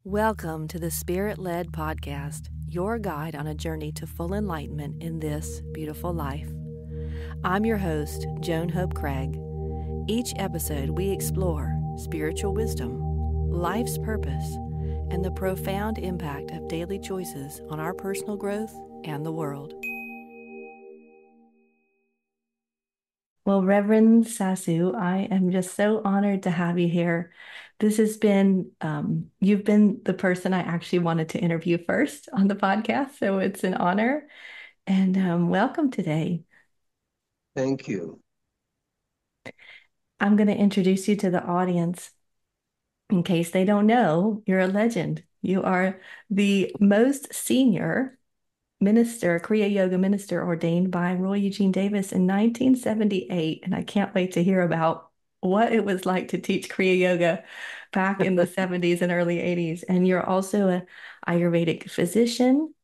Welcome to the Spirit-Led Podcast, your guide on a journey to full enlightenment in this beautiful life. I'm your host, Joan Hope Craig. Each episode we explore spiritual wisdom, life's purpose, and the profound impact of daily choices on our personal growth and the world. Well, Reverend Sasu, I am just so honored to have you here. This has been, you've been the person I actually wanted to interview first on the podcast, so it's an honor. And welcome today. Thank you. I'm going to introduce you to the audience. In case they don't know, you're a legend. You are the most senior minister, Kriya Yoga minister ordained by Roy Eugene Davis in 1978. And I can't wait to hear about what it was like to teach Kriya Yoga back in the 70s and early 80s. And you're also an Ayurvedic physician.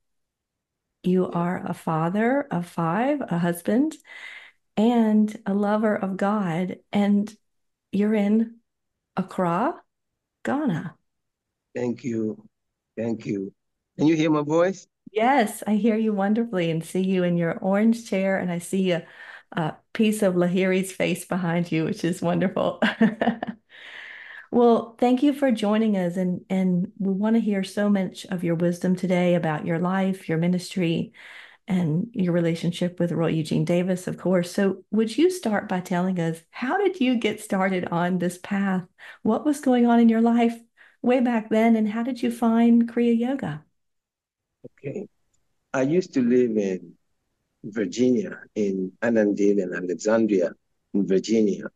You are a father of 5, a husband, and a lover of God. And you're in Accra, Ghana. Thank you. Thank you. Can you hear my voice? Yes, I hear you wonderfully and see you in your orange chair, and I see a piece of Lahiri's face behind you, which is wonderful. Well, thank you for joining us, and we want to hear so much of your wisdom today about your life, your ministry, and your relationship with Roy Eugene Davis, of course. So would you start by telling us, how did you get started on this path? What was going on in your life way back then, and how did you find Kriya Yoga? Okay. I used to live in Virginia, in Annandale and Alexandria, in Virginia.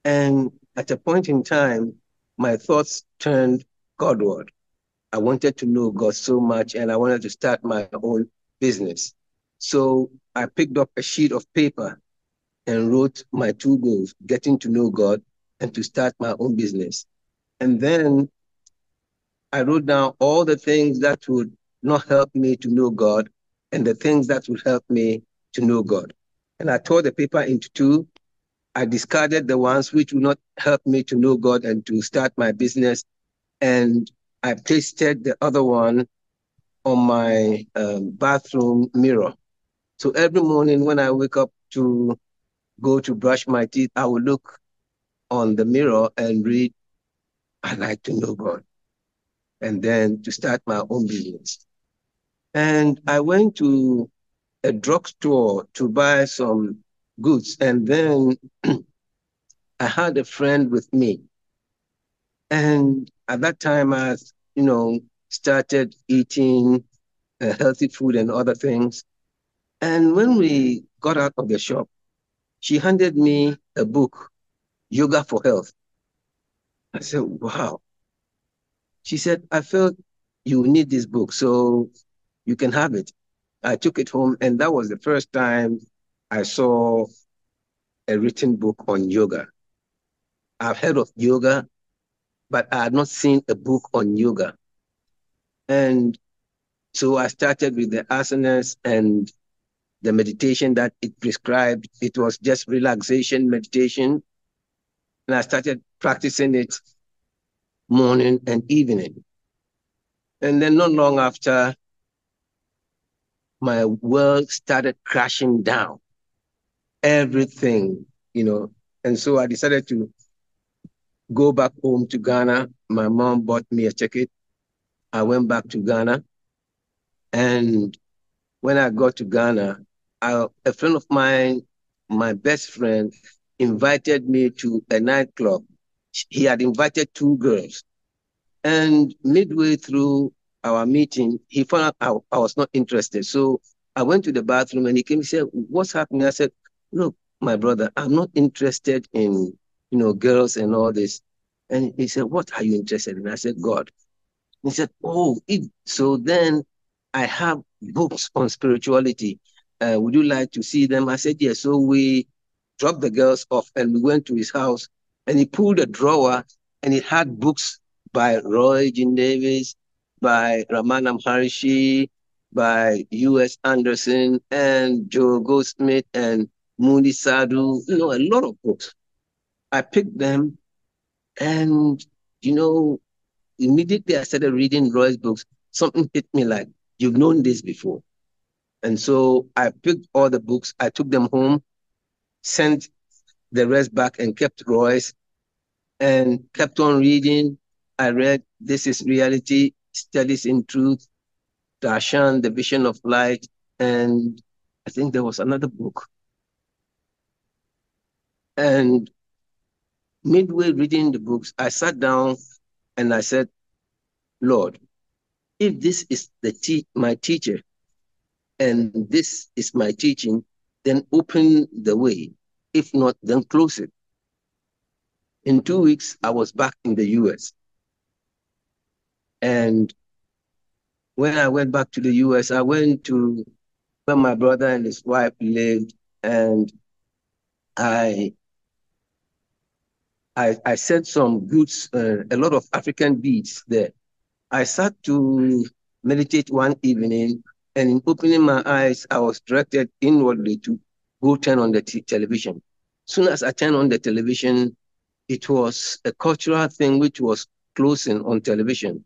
And at a point in time, my thoughts turned Godward. I wanted to know God so much, and I wanted to start my own business. So I picked up a sheet of paper and wrote my 2 goals: getting to know God and to start my own business. And then I wrote down all the things that would not help me to know God and the things that would help me to know God. And I tore the paper into 2. I discarded the ones which would not help me to know God and to start my business. And I pasted the other one on my bathroom mirror. So every morning when I wake up to go to brush my teeth, I will look on the mirror and read, "I like to know God," and then to start my own business. And I went to a drugstore to buy some goods. And then I had a friend with me. And at that time, I, started eating healthy food and other things. And when we got out of the shop, she handed me a book, Yoga for Health. I said, wow. She said, I felt you need this book, so you can have it. I took it home, and that was the first time I saw a written book on yoga. I've heard of yoga, but I had not seen a book on yoga. And so I started with the asanas and the meditation that it prescribed. It was just relaxation meditation. And I started practicing it morning and evening. And then not long after, my world started crashing down. Everything, And so I decided to go back home to Ghana. My mom bought me a ticket. I went back to Ghana. And when I got to Ghana, a friend of mine, my best friend, invited me to a nightclub. He had invited 2 girls. And midway through our meeting, he found out I was not interested. So I went to the bathroom and he came and said, "What's happening?" I said, "Look, my brother, I'm not interested in, girls and all this." And he said, "What are you interested in?" I said, "God." He said, "Oh, so then I have books on spirituality. Would you like to see them?" I said, "Yes." So we dropped the girls off and we went to his house, and he pulled a drawer and it had books by Roy Eugene Davis, by Ramana Maharishi, by U.S. Anderson, and Joe Goldsmith, and Moody Sadhu, a lot of books. I picked them, and, immediately I started reading Roy's books, something hit me like, you've known this before. And so I picked all the books, I took them home, sent the rest back and kept Roy's and kept on reading. I read This is Reality, Studies in Truth, Darshan, The Vision of Light, and I think there was another book. And midway reading the books, I sat down and I said, Lord, if this is my teacher and this is my teaching, then open the way. If not, then close it. In 2 weeks, I was back in the US. And when I went back to the US, I went to where my brother and his wife lived, and I said some goods, a lot of African beads there. I sat to meditate one evening, and in opening my eyes, I was directed inwardly to go turn on the television. Soon as I turned on the television, it was a cultural thing which was closing on television.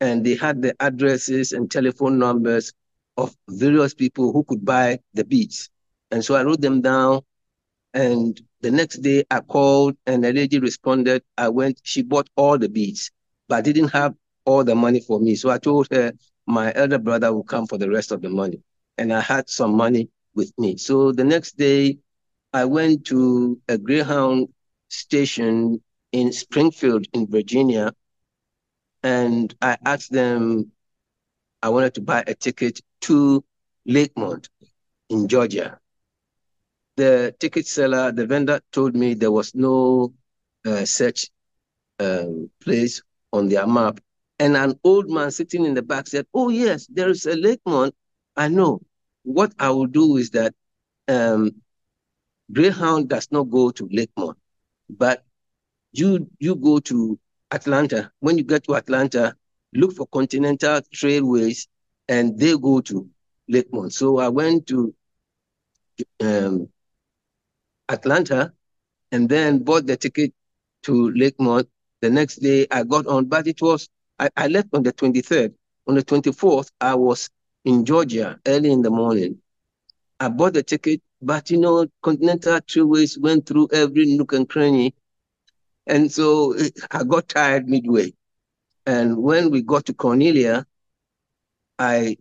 And they had the addresses and telephone numbers of various people who could buy the beads. And so I wrote them down. And the next day I called and a lady responded. I went, she bought all the beads, but didn't have all the money for me. So I told her my elder brother would come for the rest of the money. And I had some money with me. So the next day I went to a Greyhound station in Springfield in Virginia. And I asked them, I wanted to buy a ticket to Lakemont in Georgia. The ticket seller, the vendor told me there was no such place on their map. And an old man sitting in the back said, oh yes, there is a Lakemont. I know. What I will do is that Greyhound does not go to Lakemont, but you go to Atlanta. When you get to Atlanta, look for Continental Trailways, and they go to Lakemont. So I went to Atlanta and then bought the ticket to Lakemont. The next day I got on, but it was, I left on the 23rd. On the 24th, I was in Georgia early in the morning. I bought the ticket, but Continental Trailways went through every nook and cranny. And so I got tired midway. And when we got to Cornelia, I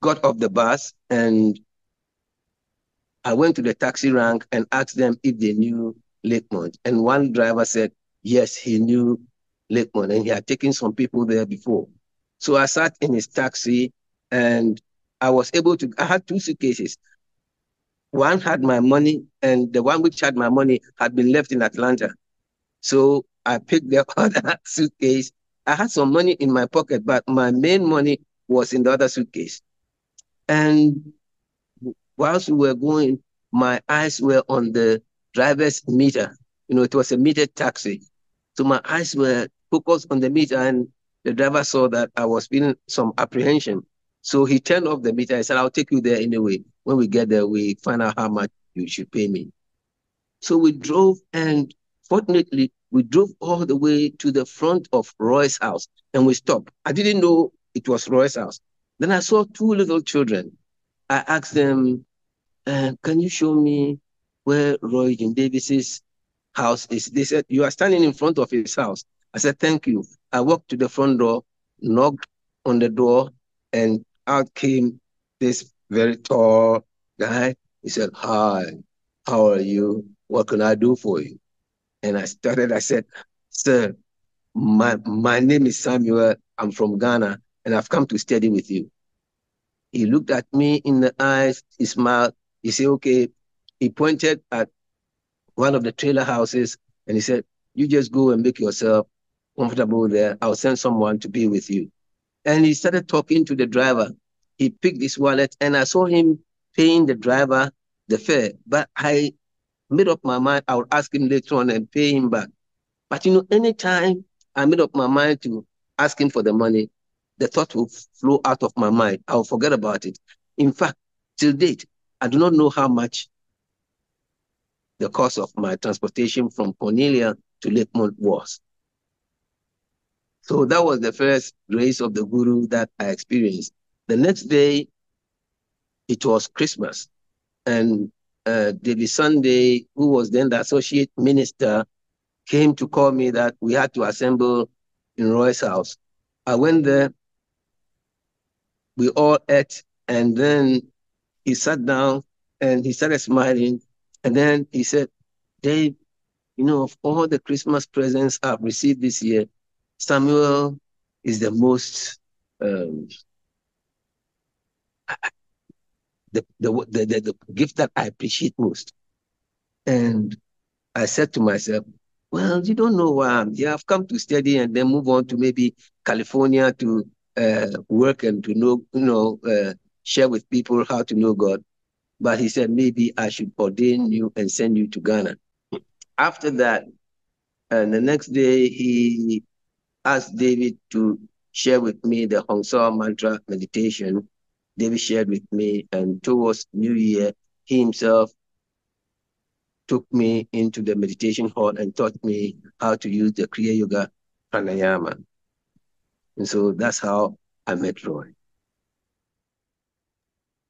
got off the bus and I went to the taxi rank and asked them if they knew Lakemont. And one driver said, yes, he knew Lakemont and he had taken some people there before. So I sat in his taxi and I was able to, I had 2 suitcases. One had my money and the one which had my money had been left in Atlanta. So I picked the other suitcase. I had some money in my pocket, but my main money was in the other suitcase. And whilst we were going, my eyes were on the driver's meter. It was a metered taxi. So my eyes were focused on the meter, and the driver saw that I was feeling some apprehension. So he turned off the meter. I said, I'll take you there anyway. When we get there, we find out how much you should pay me. So we drove, and fortunately, we drove all the way to the front of Roy's house, and we stopped. I didn't know it was Roy's house. Then I saw 2 little children. I asked them, can you show me where Roy Eugene Davis's house is? They said, you are standing in front of his house. I said, thank you. I walked to the front door, knocked on the door, and out came this very tall guy. He said, hi, how are you? What can I do for you? And I said, sir, my name is Samuel. I'm from Ghana, and I've come to study with you. He looked at me in the eyes, he smiled. He said, okay. He pointed at one of the trailer houses, and he said, you just go and make yourself comfortable there. I'll send someone to be with you. And he started talking to the driver. He picked his wallet, and I saw him paying the driver the fare. But I made up my mind I would ask him later on and pay him back. But anytime I made up my mind to ask him for the money, the thought will flow out of my mind. I'll forget about it. In fact, till date, I do not know how much the cost of my transportation from Cornelia to Lakemont was. So that was the first grace of the Guru that I experienced. The next day, it was Christmas. And David Sunday, who was then the associate minister, came to call me that we had to assemble in Roy's house. I went there, we all ate, and then he sat down and he started smiling. And then he said, Dave, of all the Christmas presents I've received this year, Samuel is the most, the gift that I appreciate most. And I said to myself, well, you don't know why I'm here. I've come to study and then move on to maybe California to work and to share with people how to know God. But he said, maybe I should ordain you and send you to Ghana. After that, and the next day, he asked David to share with me the Hong Sau mantra meditation. David shared with me, and towards New Year, he himself took me into the meditation hall and taught me how to use the Kriya Yoga pranayama. And so that's how I met Roy.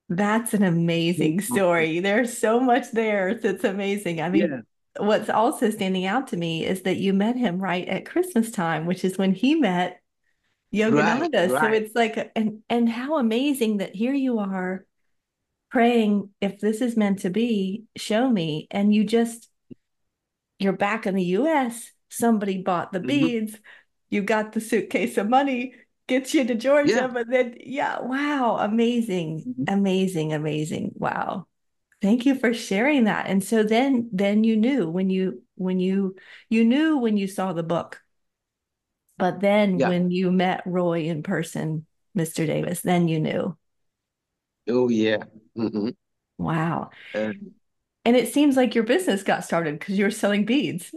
That's an amazing story. There's so much there that's amazing. I mean, Yeah. what's also standing out to me is that you met him right at Christmas time, which is when he met Right, Yogananda. So right. it's like, and how amazing that here you are praying, if this is meant to be, show me. And you're back in the US. Somebody bought the Mm-hmm. beads. You got the suitcase of money, gets you to Yeah. Georgia. But then, yeah, wow, amazing, Mm-hmm. amazing, amazing. Wow. Thank you for sharing that. And so then you knew you knew when you saw the book, but then Yeah. when you met Roy in person, Mr. Davis, then you knew. Oh, yeah. Mm-hmm. Wow. And And it seems like your business got started because you were selling beads.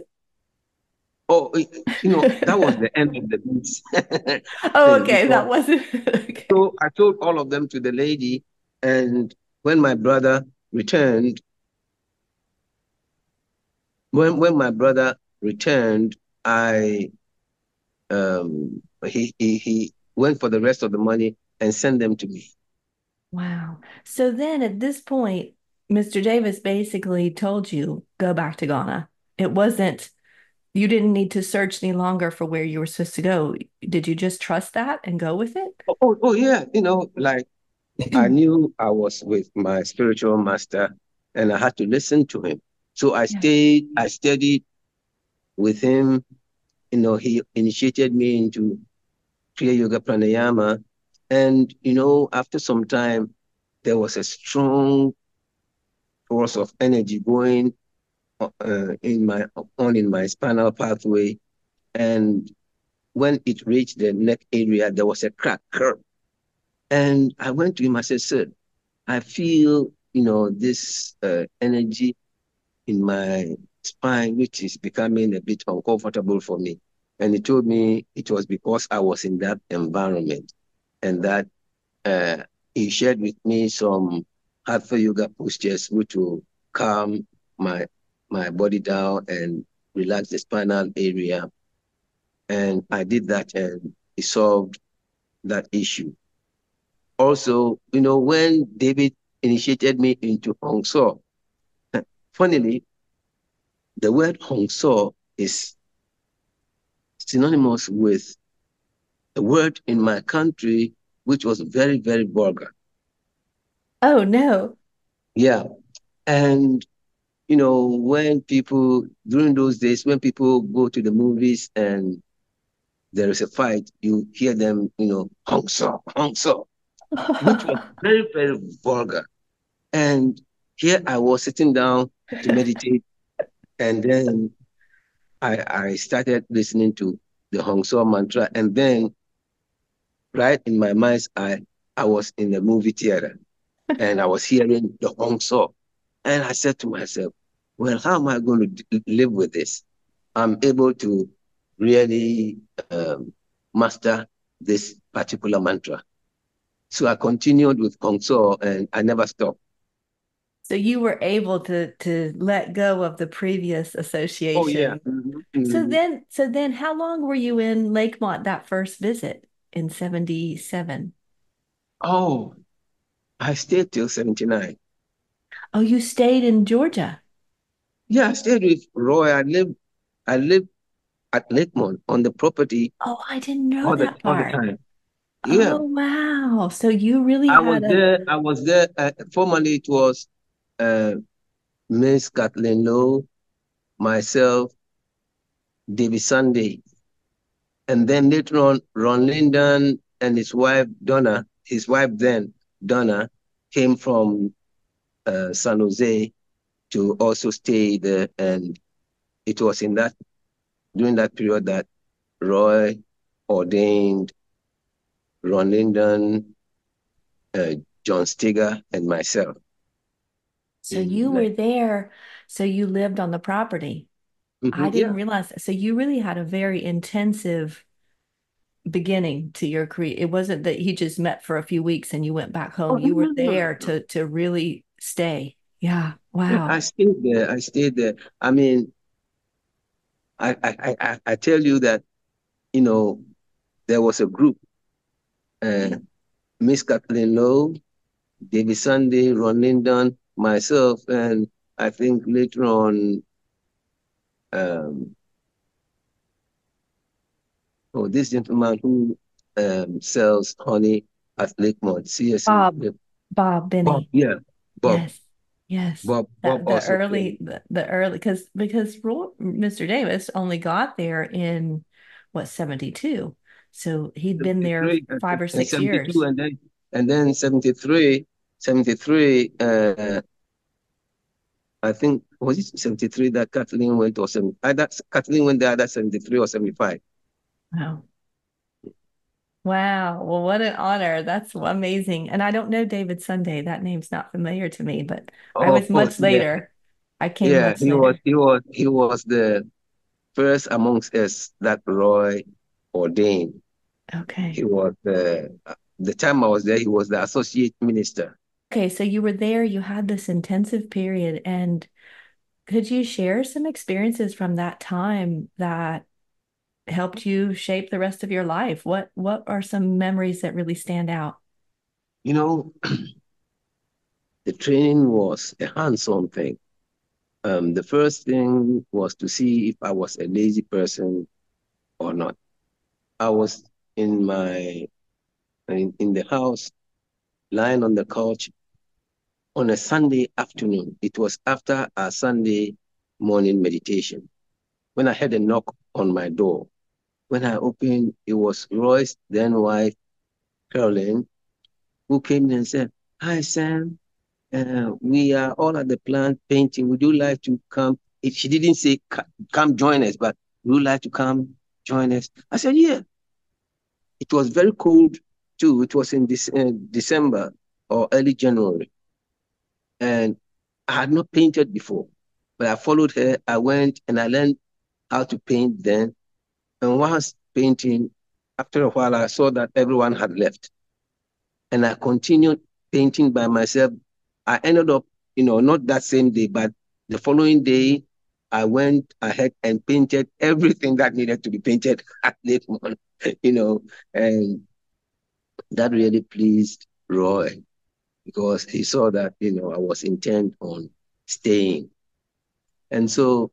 oh, that was the end of the piece. Oh, okay. Because That wasn't okay. so I told all of them to the lady, and when my brother returned, when my brother returned, he went for the rest of the money and sent them to me. Wow. So then at this point, Mr. Davis basically told you go back to Ghana. It wasn't, you didn't need to search any longer for where you were supposed to go. Did you just trust that and go with it? Oh yeah, like I knew I was with my spiritual master and I had to listen to him. So Yeah. I studied with him. He initiated me into Kriya Yoga Pranayama. And, after some time, there was a strong force of energy going in my spinal pathway. And when it reached the neck area, there was a crack. And I went to him, I said, sir, I feel, this energy in my spine, which is becoming a bit uncomfortable for me. And he told me it was because I was in that environment and that uh, he shared with me some hatha yoga postures which will calm my body down and relax the spinal area. And I did that and it solved that issue. Also, when David initiated me into Hong Sau, funnily, the word Hong Sau is synonymous with a word in my country which was very, very vulgar. Oh no. Yeah. And, during those days, when people go to the movies and there is a fight, you hear them, Hong Sau, which was very, very vulgar. And here I was sitting down to meditate, and then I started listening to the Hong Sau mantra, and then right in my mind's eye, I was in the movie theater and I was hearing the Hong Sau. And I said to myself, well, how am I going to live with this? I'm able to really master this particular mantra. So I continued with Hong Sau and I never stopped. So you were able to let go of the previous Oh yeah. association. Hmm. So then how long were you in Lakemont that first visit in 77? Oh, I stayed till 79. Oh, you stayed in Georgia. Yeah, I stayed with Roy. I lived at Lakemont on the property Oh, I didn't know that all the part. time. Yeah. Oh, wow. So you really I was had a, there. I was there. Formerly, it was uh, Miss Kathleen Lowe, myself, David Sunday, and then later on, Ron Linden and his wife Donna. His wife then Donna came from San Jose to also stay there, and it was in that during that period that Roy ordained Ron Linden, uh, John Steger, and myself so in you like. were there, so you lived on the property. I didn't Yeah. realize that. So you really had a very intensive beginning to your career. It wasn't that he just met for a few weeks and you went back Oh home. no You were no no no there no. to really stay. Yeah. Yeah, Wow. I stayed there. I stayed there. I mean, I tell you that, you know, there was a group, uh, Miss Kathleen Lowe, David Sunday, Ron Linden, myself, and I think later on, um, oh, this gentleman who sells honey at Lakemont, Bob, CSA. Bob Bob, Benny. yeah, Bob, Yes. Yes. Bob The also early came. the early because Mr. Davis only got there in what 72. So he'd been there 73, I five think, or and six 72, years. and then 73, 73. I think was it 73 that Kathleen went, or 7? Either Kathleen went there either 73 or 75. Wow. Wow. Well, what an honor. That's amazing. And I don't know David Sunday. That name's not familiar to me, but I Oh, was oh, much yeah, later. I came yeah. much He was later. he was he was the first amongst us that Roy ordained. Okay. He was the time I was there. He was the associate minister. Okay, so you were there, you had this intensive period, and could you share some experiences from that time that helped you shape the rest of your life? What are some memories that really stand out? You know, the training was a hands-on thing. The first thing was to see if I was a lazy person or not. I was in my in the house, lying on the couch on a Sunday afternoon. It was after a Sunday morning meditation when I had a knock on my door. When I opened, it was Roy's then wife, Caroline, who came in and said, "Hi, Sam. We are all at the plant painting. Would you like to come?" She didn't say, "Come join us," but "Would you like to come join us?" I said, "Yeah." It was very cold too. It was in this December or early January. And I had not painted before, but I followed her. I went and I learned how to paint then. And whilst painting, after a while, I saw that everyone had left. And I continued painting by myself. I ended up, not that same day, but the following day, I went ahead and painted everything that needed to be painted at late morning, and that really pleased Roy because he saw that, I was intent on staying. And so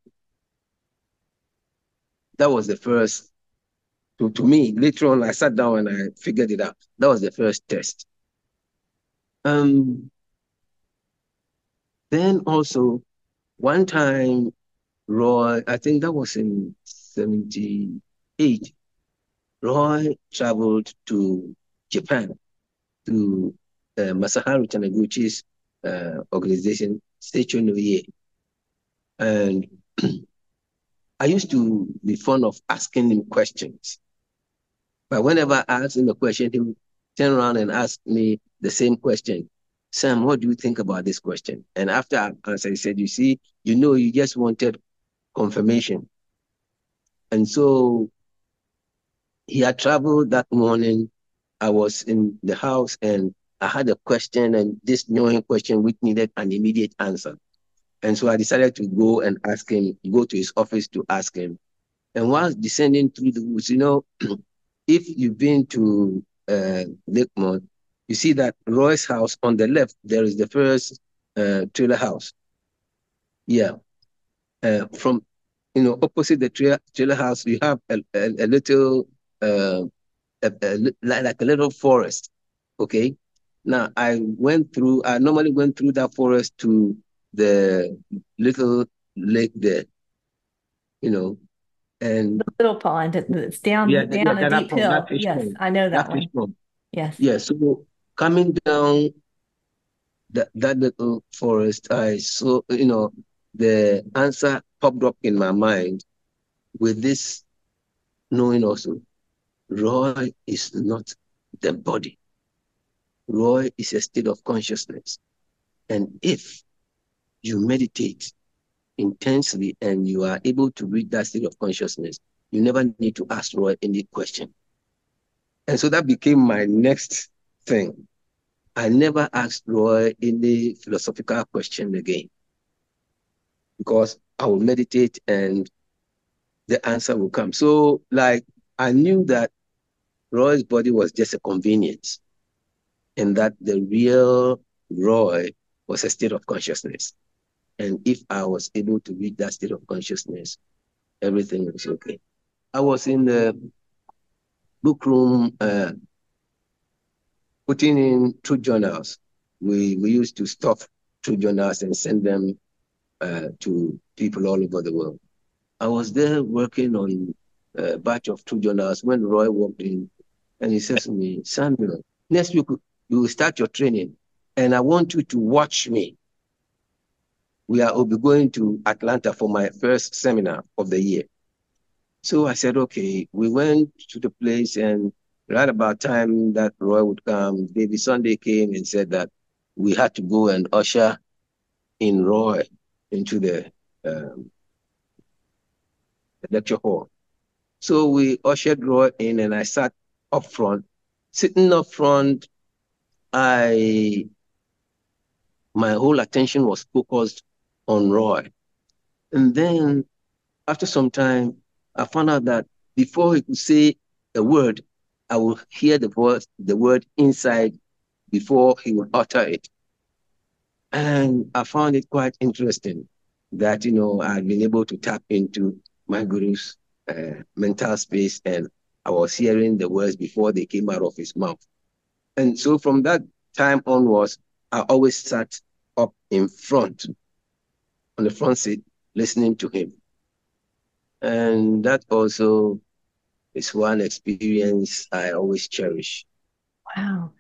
that was the first, to me, later on, I sat down and I figured it out. That was the first test. Um, then also, one time, Roy, I think that was in 78, Roy traveled to Japan to Masaharu Taniguchi's organization, Station no Ye. And I used to be fond of asking him questions. But whenever I asked him a question, he would turn around and ask me the same question. Sam, what do you think about this question? And after I answered, he said, you see, you just wanted confirmation. And so he had traveled that morning. I was in the house and I had a question, and this knowing question which needed an immediate answer. And so I decided to go and ask him, go to his office to ask him. And while descending through the woods, if you've been to Lakemont, you see that Roy's house on the left, there is the first trailer house. Yeah. From, opposite the trailer house, you have a little, like a little forest. Okay. Now, I normally went through that forest to the little lake there, and The little pond, it's yeah, down a that deep pond, that hill. fish Yes, pond, I know that that fish one. pond. Yes. Yeah, so coming down that little forest, I saw, the answer popped up in my mind with this knowing also, Roy is not the body. Roy is a state of consciousness. And if you meditate intensely and you are able to read that state of consciousness, you never need to ask Roy any question. And so that became my next thing. I never asked Roy any philosophical question again because I will meditate and the answer will come. So, like, I knew that Roy's body was just a convenience and that the real Roy was a state of consciousness. And if I was able to read that state of consciousness, everything was okay. I was in the book room putting in truth journals. We used to stuff truth journals and send them to people all over the world. I was there working on a batch of truth journals when Roy walked in and he says to me, Samuel, next week you will start your training and I want you to watch me. Will be going to Atlanta for my first seminar of the year. So I said, okay, we went to the place and right about time that Roy would come, David Sunday came and said that we had to go and usher in Roy into the lecture hall. So we ushered Roy in and I sat up front. Sitting up front, my whole attention was focused on Roy. And then after some time, I found out that before he could say a word, I would hear the word inside before he would utter it. And I found it quite interesting that, I had been able to tap into my guru's mental space and I was hearing the words before they came out of his mouth. And so from that time onwards, I always sat up in front, on the front seat, listening to him. And that also is one experience I always cherish. Wow.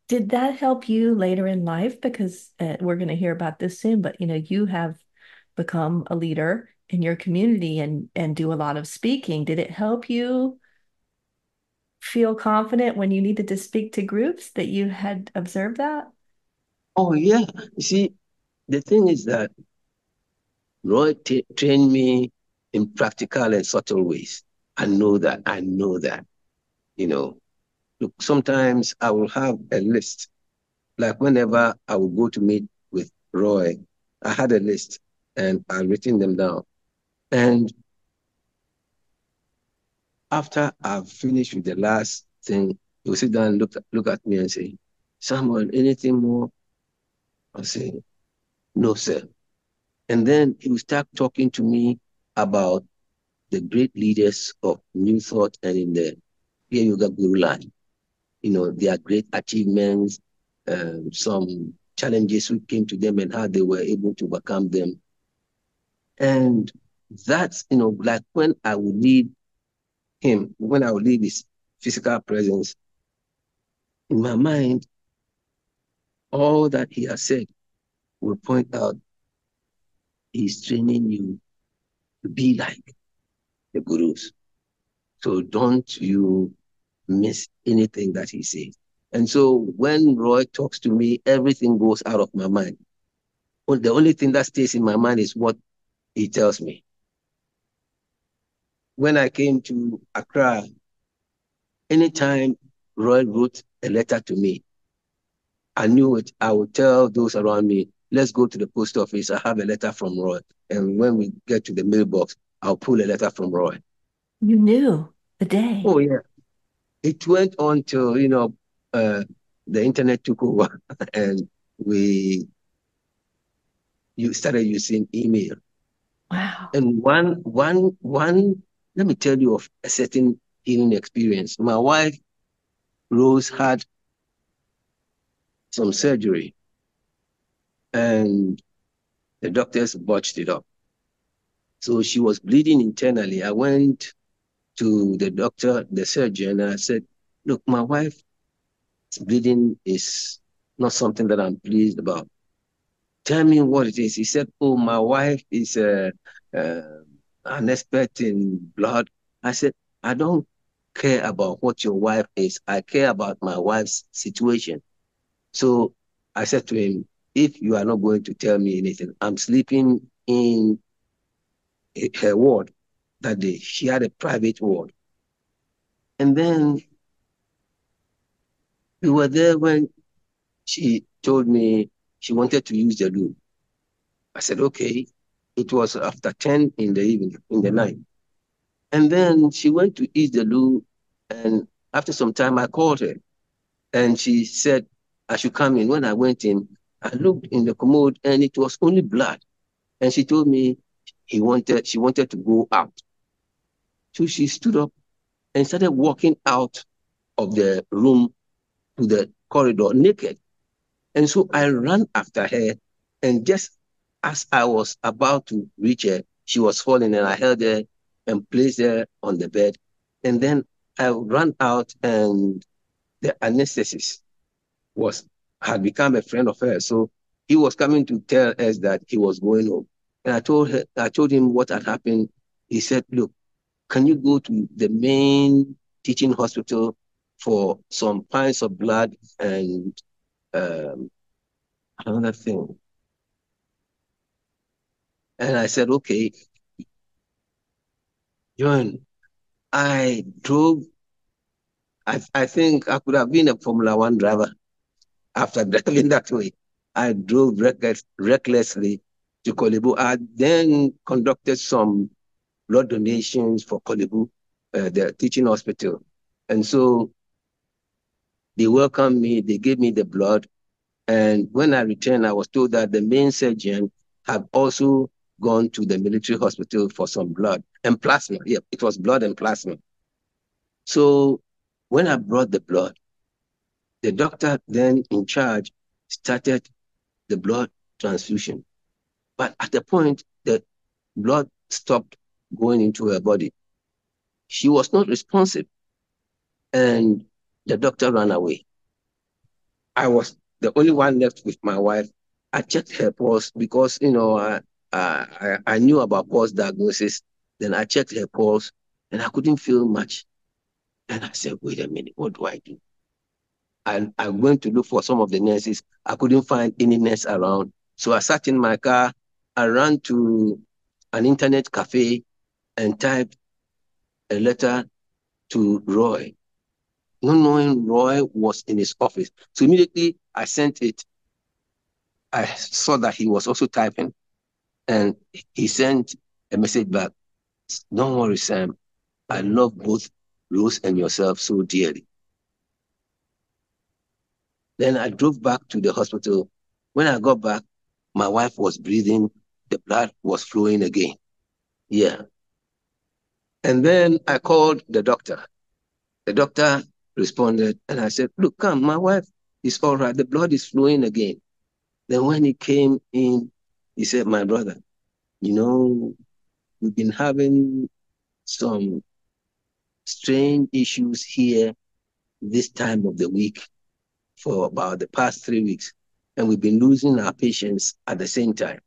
Did that help you later in life? Because we're going to hear about this soon, but you have become a leader in your community and do a lot of speaking. Did it help you feel confident when you needed to speak to groups that you had observed that? Oh, yeah. You see, the thing is that Roy trained me in practical and subtle ways. I know that. I know that. You know, Look, sometimes I will have a list. Like whenever I will go to meet with Roy, I had a list and I've written them down. And after I've finished with the last thing, he'll sit down and look at me and say, Samuel, anything more? I'll say, no, sir. And then he will start talking to me about the great leaders of New Thought and in the Kriya Yoga Guru line. Their great achievements, some challenges which came to them and how they were able to overcome them. And that's, like when I would leave him, when I would leave his physical presence, in my mind, all that he has said will point out he's training you to be like the gurus. So don't you miss anything that he says. And so when Roy talks to me, everything goes out of my mind. Well, the only thing that stays in my mind is what he tells me. When I came to Accra, anytime Roy wrote a letter to me, I knew it. I would tell those around me, let's go to the post office. I have a letter from Roy. And when we get to the mailbox, I'll pull a letter from Roy. You knew the day. Oh, yeah. It went on till, the internet took over and you started using email. Wow. And one, let me tell you of a certain healing experience. My wife, Rose, had some surgery and the doctors botched it up. So she was bleeding internally. I went to the doctor, the surgeon, and I said, look, my wife's bleeding is not something that I'm pleased about. Tell me what it is. He said, oh, my wife is uh, an expert in blood. I said, I don't care about what your wife is. I care about my wife's situation. So I said to him, if you are not going to tell me anything, I'm sleeping in her ward that day. She had a private ward. And then we were there when she told me she wanted to use the loo. I said, okay. It was after 10 in the evening, in the night. And then she went to use the loo. And after some time, I called her. And she said I should come in. When I went in, I looked in the commode and it was only blood. And she told me she wanted to go out. So she stood up and started walking out of the room to the corridor naked. And so I ran after her. And just as I was about to reach her, she was falling and I held her and placed her on the bed. And then I ran out and the anesthetist had become a friend of hers. So he was coming to tell us that he was going home. And I told him what had happened. He said, look, can you go to the main teaching hospital for some pints of blood and um, another thing? And I said, okay. John, I drove, I think I could have been a Formula One driver after driving that way. I drove recklessly to Kolebu. I then conducted some blood donations for Kolebu, the teaching hospital. And so they welcomed me, they gave me the blood. And when I returned, I was told that the main surgeon had also gone to the military hospital for some blood and plasma. Yeah, it was blood and plasma. So when I brought the blood, the doctor then in charge started the blood transfusion. But at the point, the blood stopped going into her body. She was not responsive, and the doctor ran away. I was the only one left with my wife. I checked her pulse because, I knew about pulse diagnosis. Then I checked her pulse, and I couldn't feel much. And I said, wait a minute, what do I do? I went to look for some of the nurses. I couldn't find any nurse around. So I sat in my car. I ran to an internet cafe and typed a letter to Roy, not knowing Roy was in his office. So immediately I sent it. I saw that he was also typing and he sent a message back. Don't worry, Sam. I love both Rose and yourself so dearly. Then I drove back to the hospital. When I got back, my wife was breathing. The blood was flowing again. Yeah. And then I called the doctor. The doctor responded and I said, look, come, my wife is all right. The blood is flowing again. Then when he came in, he said, my brother, we've been having some strange issues here this time of the week for about the past 3 weeks. And we've been losing our patients at the same time.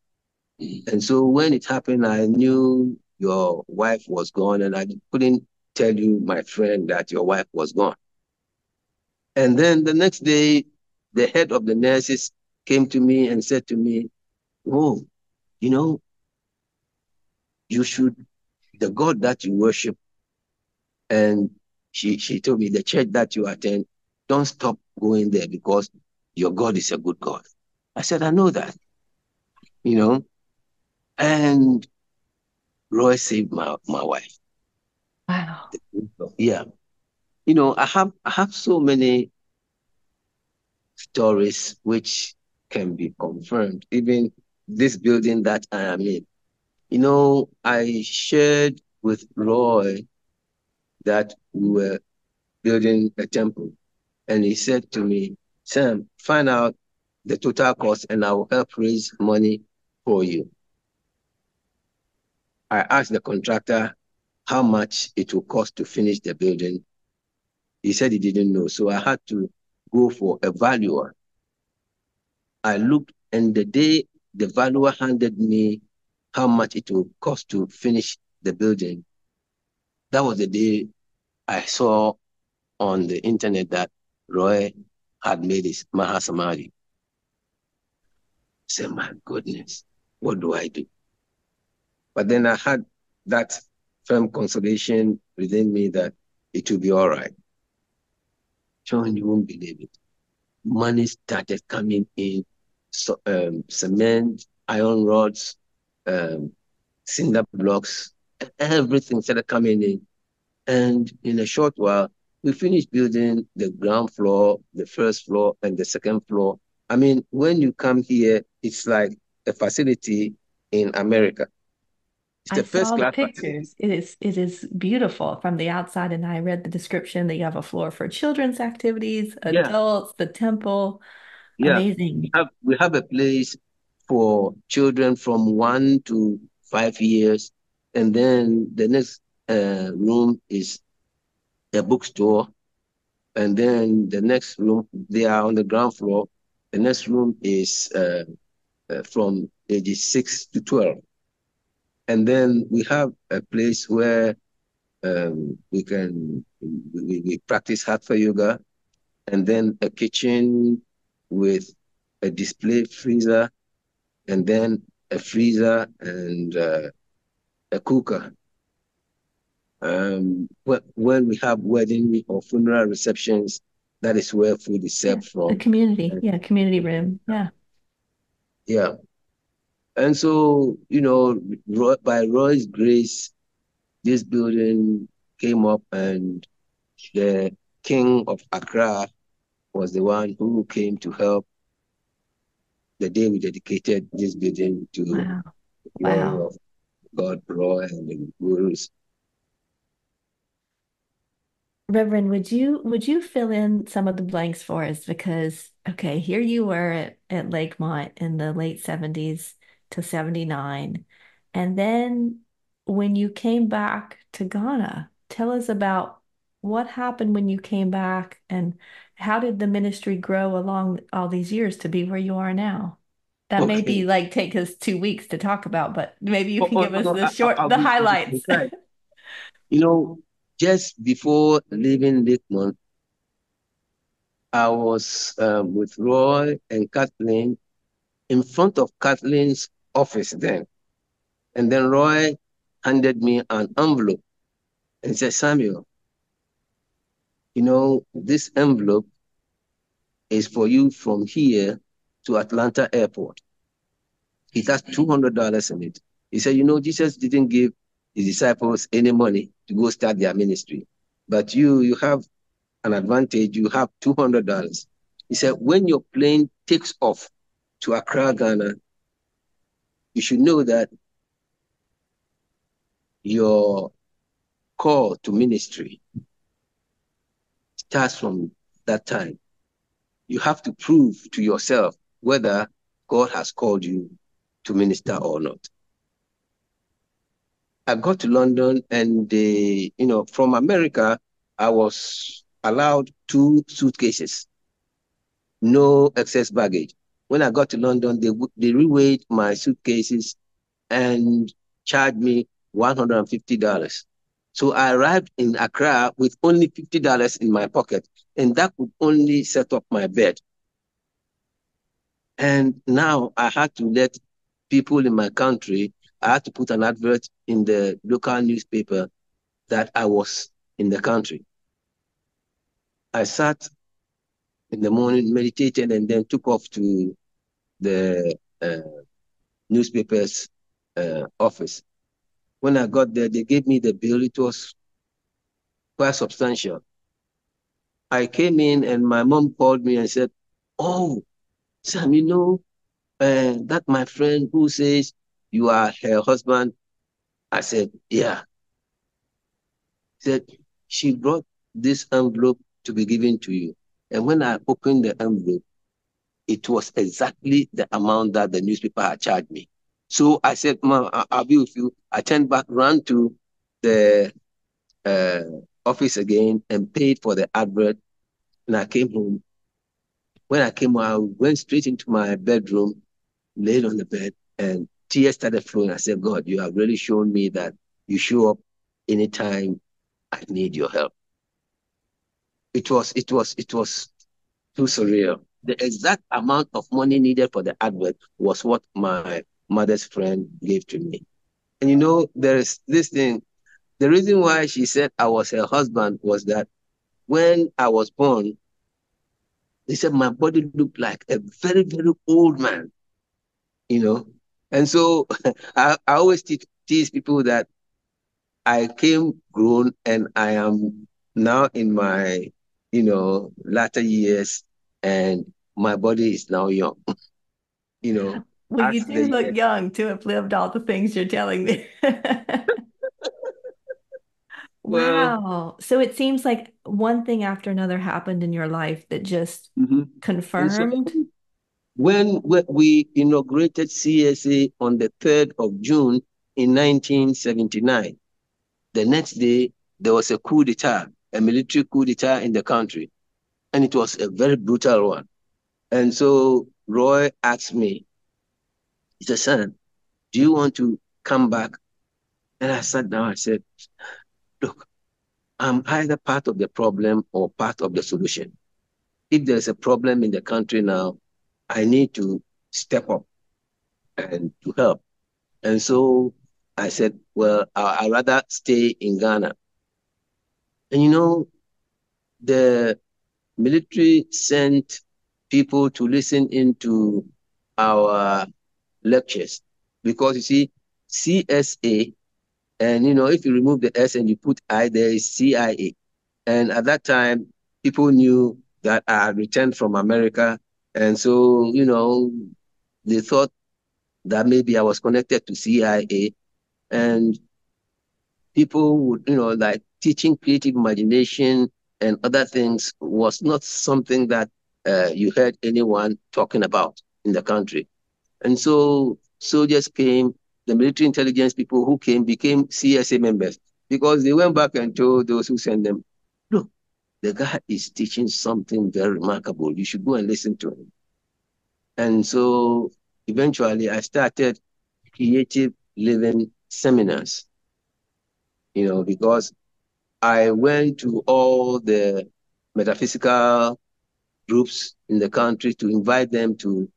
And so when it happened, I knew your wife was gone and I couldn't tell you, my friend, that your wife was gone. And then the next day, the head of the nurses came to me and said to me, oh, you know, you should, the God that you worship, and she told me the church that you attend, don't stop going there because your God is a good God. I said, I know that, you know, and Roy saved my wife. Wow. Yeah. You know, I have so many stories which can be confirmed. Even this building that I am in. You know, I shared with Roy that we were building a temple. And he said to me, Sam, find out the total cost and I will help raise money for you. I asked the contractor how much it will cost to finish the building. He said he didn't know. So I had to go for a valuer. I looked, and the day the valuer handed me how much it will cost to finish the building, that was the day I saw on the internet that Roy had made his Mahasamadhi. I said, my goodness, what do I do? But then I had that firm consolation within me that it will be all right. John, you won't believe it. Money started coming in, so, cement, iron rods, um, cinder blocks, everything started coming in. And in a short while, we finished building the ground floor, the first floor, and the second floor. I mean, when you come here, it's like a facility in America. It's I the first saw the class facility. pictures. It is beautiful from the outside, and I read the description that you have a floor for children's activities, Yeah, adults, the temple. yeah. We Amazing. have we have a place for children from 1 to 5 years, and then the next room is a bookstore, and then the next room they are on the ground floor. The next room is from ages 6 to 12, and then we have a place where we practice hatha yoga, and then a kitchen with a display freezer, and then a freezer and a cooker. When we have wedding or funeral receptions, that is where food is Yeah. served A from. community. And Yeah, community room. Yeah. yeah. And so, you know, by Roy's grace, this building came up, and the king of Accra was the one who came to help the day we dedicated this building to Wow. the glory Wow. of God, Roy, and the gurus. Reverend, would you fill in some of the blanks for us? Because okay, here you were at Lakemont in the late 70s to 79. And then when you came back to Ghana, tell us about what happened when you came back and how did the ministry grow along all these years to be where you are now? That may be Okay. like take us 2 weeks to talk about, but maybe you Oh, can oh, give us no, the short, I'll the be highlights. precise. You know, just before leaving Lakeland, I was with Roy and Kathleen in front of Kathleen's office then. And then Roy handed me an envelope and said, Samuel, you know, this envelope is for you from here to Atlanta Airport. It has $200 in it. He said, you know, Jesus didn't give his disciples any money to go start their ministry. But you have an advantage. You have $200. He said, when your plane takes off to Accra, Ghana, you should know that your call to ministry starts from that time. You have to prove to yourself whether God has called you to minister or not. I got to London, and from America, I was allowed 2 suitcases, no excess baggage. When I got to London, they reweighed my suitcases and charged me $150. So I arrived in Accra with only $50 in my pocket, and that could only set up my bed. And now I had to let people in my country, I had to put an advert in the local newspaper that I was in the country. I sat in the morning, meditated, and then took off to the newspaper's office. When I got there, they gave me the bill. It was quite substantial. I came in and my mom called me and said, "Oh, Sam, that my friend who says you are her husband." I said, "Yeah." Said, "She brought this envelope to be given to you." And when I opened the envelope, it was exactly the amount that the newspaper had charged me. So I said, "Mom, I'll be with you." I turned back, ran to the uh, office again and paid for the advert. And I came home. When I came home, I went straight into my bedroom, laid on the bed, and tears started flowing. I said, "God, you have really shown me that you show up anytime I need your help." It was too surreal. The exact amount of money needed for the advert was what my mother's friend gave to me. And there is this thing. The reason why she said I was her husband was that when I was born, they said my body looked like a very, very old man, you know. And so I always tease people that I came grown and I am now in my, latter years, and my body is now young, you know, Well, you as the do look years. young to have lived all the things you're telling me. Well, Wow. So it seems like one thing after another happened in your life that just mhm. And so confirmed. when we inaugurated CSA on the 3rd of June in 1979, the next day there was a coup d'etat, a military coup d'etat in the country, and it was a very brutal one. And so Roy asked me, he said, "Son, do you want to come back?" And I sat down. I said, "Look, I'm either part of the problem or part of the solution. If there's a problem in the country now, I need to step up and to help." And so I said, "Well, I'd rather stay in Ghana." And the military sent people to listen into our lectures because you see, CSA, and if you remove the S and you put I, there is CIA. And at that time, people knew that I had returned from America. And so, they thought that maybe I was connected to CIA. And people would, like teaching creative imagination and other things was not something that you heard anyone talking about in the country. And so soldiers came, the military intelligence people who came became CSA members because they went back and told those who sent them, "Look, the guy is teaching something very remarkable. You should go and listen to him." And so eventually I started creative living seminars, because I went to all the metaphysical groups in the country to invite them to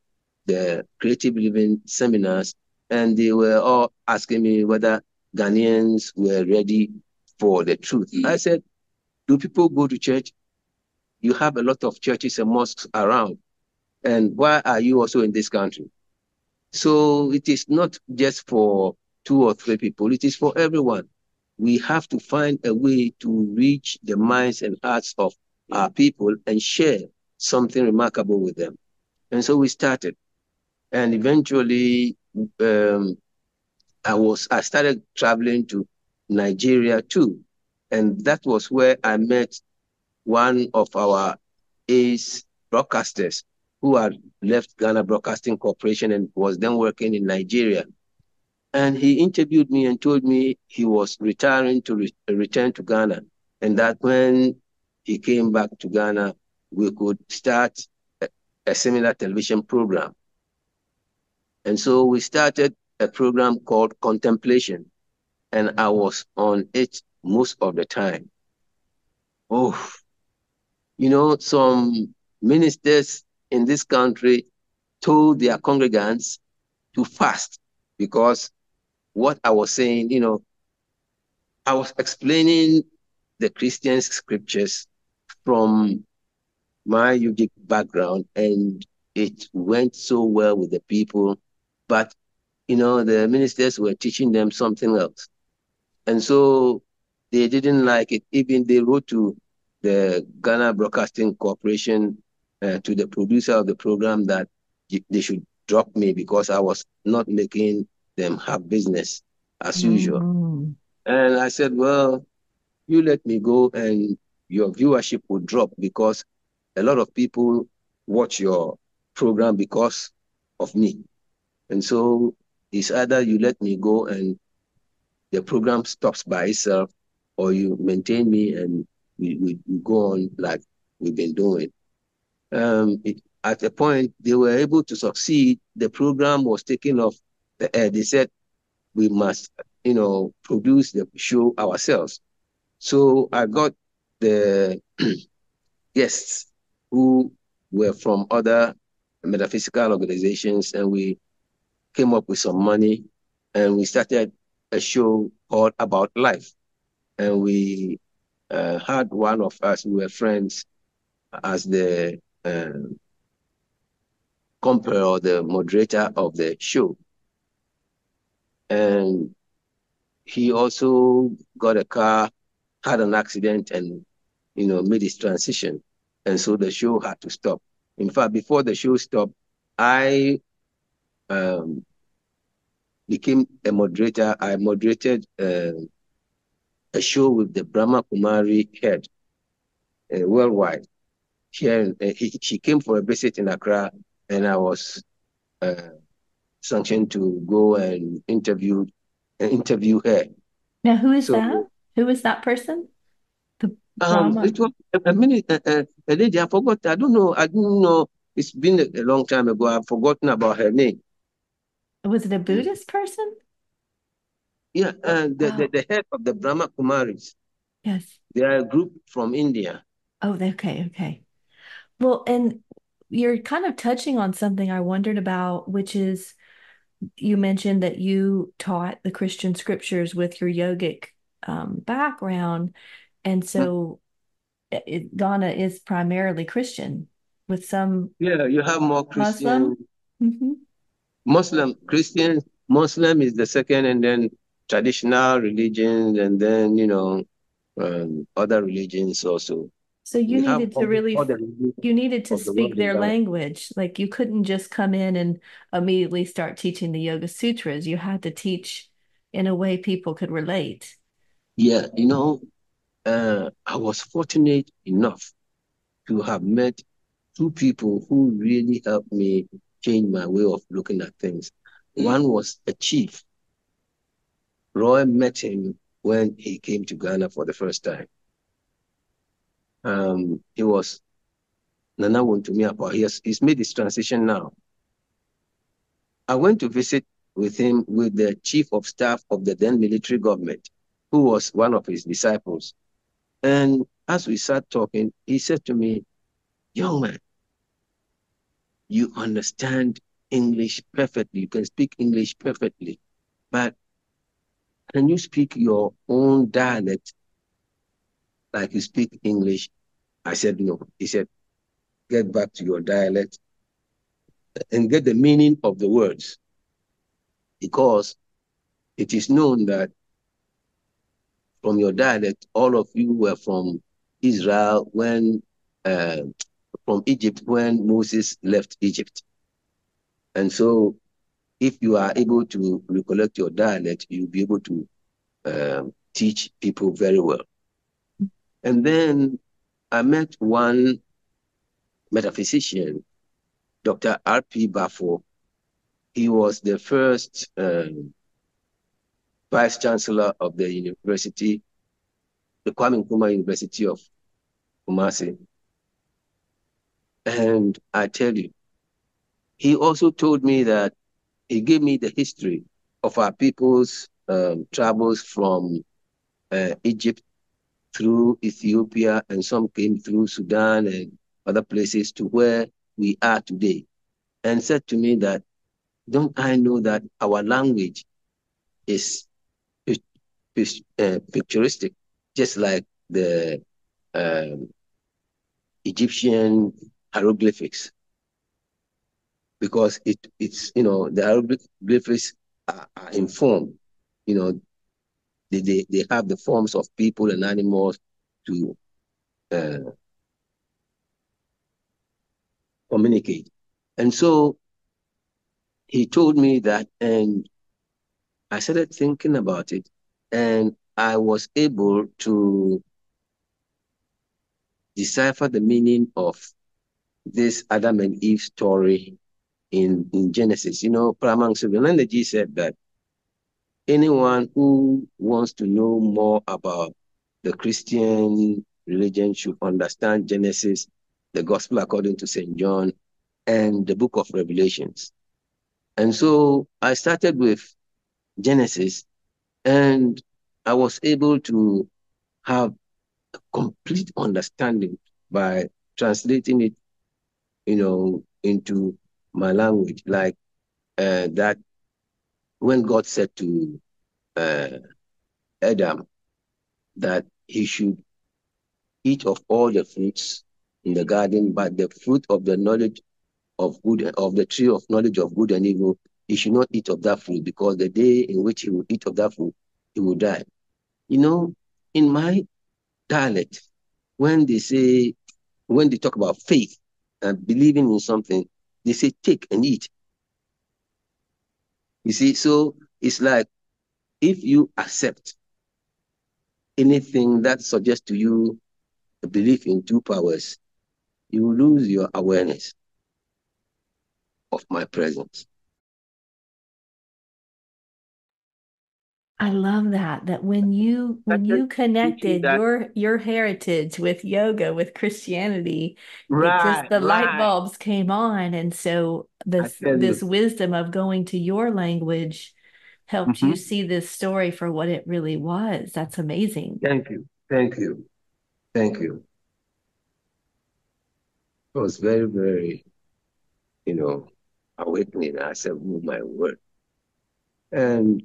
the creative living seminars, and they were all asking me whether Ghanaians were ready for the truth. I said, "Do people go to church? You have a lot of churches and mosques around. And why are you also in this country?" So it is not just for 2 or 3 people, it is for everyone. We have to find a way to reach the minds and hearts of our people and share something remarkable with them. And so we started. And eventually, I started traveling to Nigeria too. And that was where I met one of our ace broadcasters who had left Ghana Broadcasting Corporation and was then working in Nigeria. And he interviewed me and told me he was retiring to return to Ghana, and that when he came back to Ghana, we could start a similar television program. And so we started a program called Contemplation, and I was on it most of the time. Oh, some ministers in this country told their congregants to fast because what I was saying, I was explaining the Christian scriptures from my yogic background, and it went so well with the people. But, the ministers were teaching them something else. And so they didn't like it. Even they wrote to the Ghana Broadcasting Corporation, to the producer of the program, that they should drop me because I was not making them have business as usual. Mm-hmm. And I said, well, you let me go and your viewership will drop because a lot of people watch your program because of me. And so it's either you let me go and the program stops by itself, or you maintain me and we go on like we've been doing. At a point, they were able to succeed. The program was taken off the air. They said we must, produce the show ourselves. So I got the guests who were from other metaphysical organizations, and we came up with some money, and we started a show called About Life. And we had one of us who were friends as the compere or the moderator of the show. And he also got a car, had an accident, and made his transition. And so the show had to stop. In fact, before the show stopped, I became a moderator. I moderated a show with the Brahma Kumari head worldwide. She came for a visit in Accra, and I was sanctioned to go and interview her. Now, who is that? So Who is that person? The Brahma. it was a minute, a lady. I forgot. I don't know. I don't know. It's been a long time ago. I've forgotten about her name. Was it a Mm. Buddhist person? Yeah, and Oh, the head of the Brahma Kumaris. yes. They are a group from India. Oh, okay, okay. Well, and you're kind of touching on something I wondered about, which is you mentioned that you taught the Christian scriptures with your yogic background. And Mm. so Ghana is primarily Christian with some Yeah, you have more Christian, Muslim. Hmm. Muslim, Christian. Muslim is the second, and then traditional religions, and then other religions also. So you We have needed to really, all the religions you needed to of the world speak in their Ghana. language. Like you couldn't just come in and immediately start teaching the Yoga Sutras. You had to teach in a way people could relate. Yeah, I was fortunate enough to have met two people who really helped me change my way of looking at things. One was a chief. Roy met him when he came to Ghana for the first time. He was Nana Wontumiapa. He's made his transition now. I went to visit with him with the chief of staff of the then military government, who was one of his disciples. And as we sat talking, he said to me, young man, you understand English perfectly. You can speak English perfectly. But can you speak your own dialect like you speak English? I said, no. He said, get back to your dialect and get the meaning of the words. Because it is known that from your dialect, all of you were from Israel uh, from Egypt when Moses left Egypt. And so if you are able to recollect your dialect, you'll be able to teach people very well. And then I met one metaphysician, Dr. R.P. Bafo. He was the first vice chancellor of the university, the Kwame Nkrumah University of Kumasi. And I tell you, he also told me that he gave me the history of our people's travels from Egypt through Ethiopia, and some came through Sudan and other places to where we are today. And said to me that, don't I know that our language is picturistic, just like the um, Egyptian hieroglyphics, because it's the hieroglyphics are in form. They have the forms of people and animals to communicate. And so he told me that, and I started thinking about it, and I was able to decipher the meaning of this Adam and Eve story in Genesis. Pramang Suganandaji said that anyone who wants to know more about the Christian religion should understand Genesis, the Gospel according to St. John, and the book of Revelations. And so I started with Genesis, and I was able to have a complete understanding by translating it, into my language, like that when God said to Adam that he should eat of all the fruits in the garden, but the fruit of the knowledge of good, of the tree of knowledge of good and evil, he should not eat of that fruit, because the day in which he will eat of that fruit, he will die. In my dialect, when they talk about faith and believing in something, they say take and eat. You see, so it's like if you accept anything that suggests to you a belief in two powers, you will lose your awareness of my presence. I love that when you Teaching connected that. your heritage with yoga, with Christianity, it just Right, the light right. bulbs came on. And so I tell this you. wisdom of going to your language helped you Mhm. see this story for what it really was. That's amazing. Thank you. Thank you. Thank you. It was very, very, awakening. I said, oh my word. And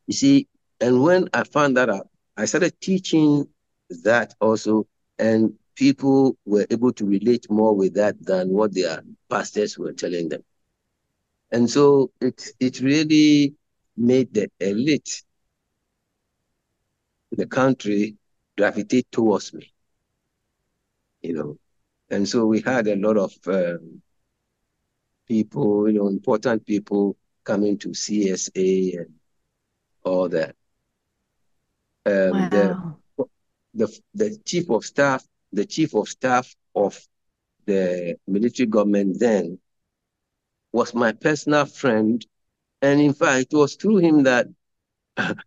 you see, and when I found that out, I started teaching that also, and people were able to relate more with that than what their pastors were telling them. And so it really made the elite in the country gravitate towards me, you know. And so we had a lot of people, important people coming to CSA and all that. Um, the Wow. the chief of staff of the military government then was my personal friend, and in fact, it was through him that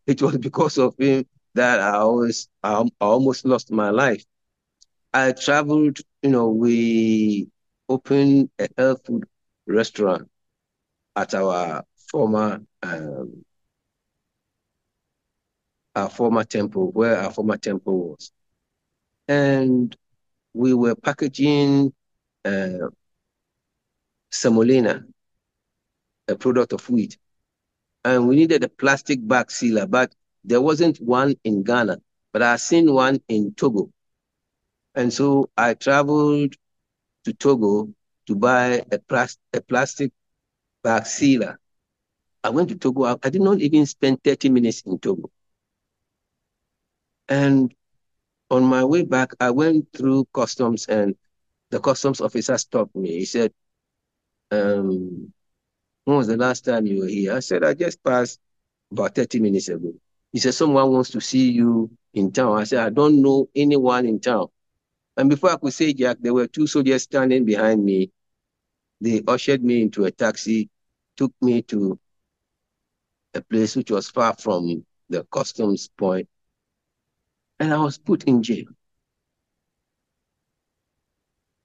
it was because of him that I almost lost my life. I traveled, we opened a health food restaurant at our former temple, where our former temple was. And we were packaging uh, semolina, a product of wheat. And we needed a plastic bag sealer, but there wasn't one in Ghana, but I seen one in Togo. And so I traveled to Togo to buy a plastic bag sealer. I went to Togo. I did not even spend 30 minutes in Togo. And on my way back, I went through customs, and the customs officer stopped me. He said, when was the last time you were here? I said, I just passed about 30 minutes ago. He said, someone wants to see you in town. I said, I don't know anyone in town. And before I could say Jack, there were two soldiers standing behind me. They ushered me into a taxi, took me to a place which was far from the customs point, and I was put in jail.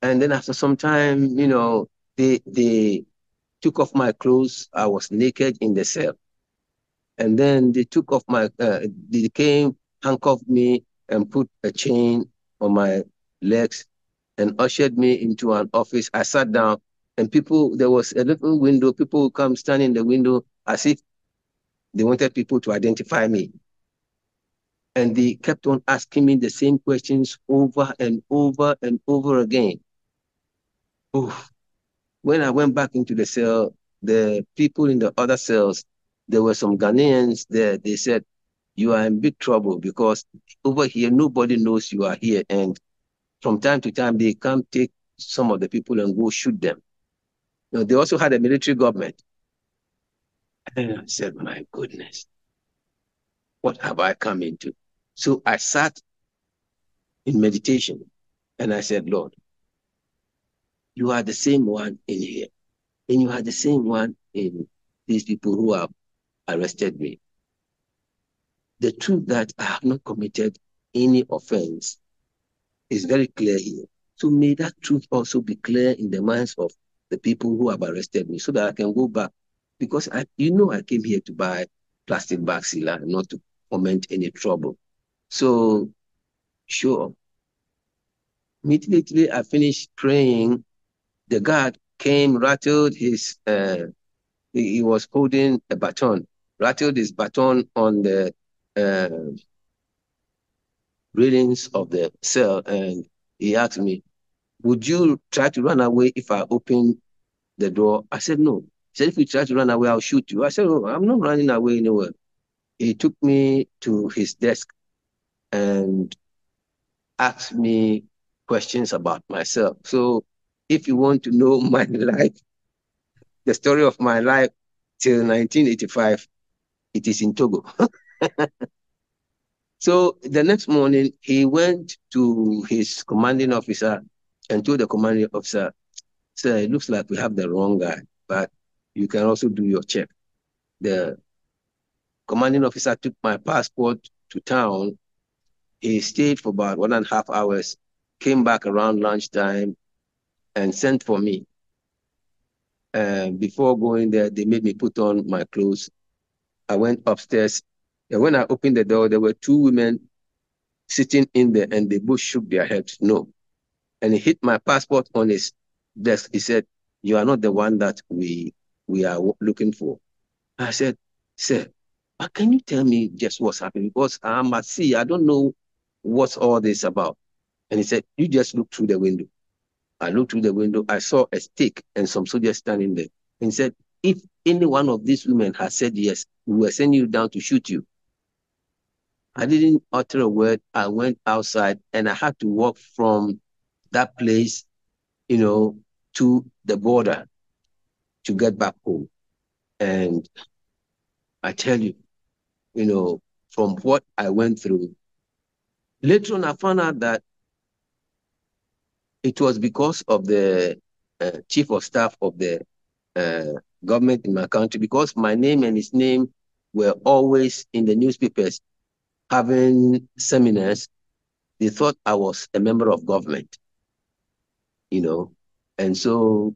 And then after some time, they took off my clothes. I was naked in the cell. And then they took off they came, handcuffed me, and put a chain on my legs and ushered me into an office. I sat down, and there was a little window. People would come stand in the window as if they wanted people to identify me. And they kept on asking me the same questions over and over and over again. Oof. When I went back into the cell, the people in the other cells, there were some Ghanaians there. They said, you are in big trouble because over here, nobody knows you are here. And from time to time, they come take some of the people and go shoot them. You know, they also had a military government. And I said, my goodness, what have I come into? So I sat in meditation and I said, Lord, you are the same one in here. And you are the same one in these people who have arrested me. The truth that I have not committed any offense is very clear here. So may that truth also be clear in the minds of the people who have arrested me so that I can go back. Because I came here to buy plastic bags, not to foment any trouble. So, sure. Immediately I finished praying, the guard came, rattled his, he was holding a baton, rattled his baton on the railings of the cell, and he asked me, would you try to run away if I open the door? I said, no. He said, if you try to run away, I'll shoot you. I said, oh, I'm not running away anywhere. He took me to his desk and asked me questions about myself. So if you want to know my life, the story of my life till 1985, it is in Togo. So the next morning, he went to his commanding officer and told the commanding officer, sir, it looks like we have the wrong guy, but you can also do your check. The commanding officer took my passport to town. He stayed for about 1.5 hours, came back around lunchtime and sent for me. Before going there, they made me put on my clothes. I went upstairs. And when I opened the door, there were two women sitting in there and they both shook their heads, no. And he hit my passport on his desk. He said, you are not the one that we are looking for. I said, sir, but can you tell me just what's happening? Because I'm at sea. I don't know what's all this about. And he said, you just look through the window. I looked through the window. I saw a stick and some soldiers standing there. And he said, if any one of these women had said yes, we were sending you down to shoot you. I didn't utter a word. I went outside and I had to walk from that place, to the border to get back home. And I tell you, from what I went through, later on I found out that it was because of the chief of staff of the government in my country, because my name and his name were always in the newspapers having seminars. They thought I was a member of government, and so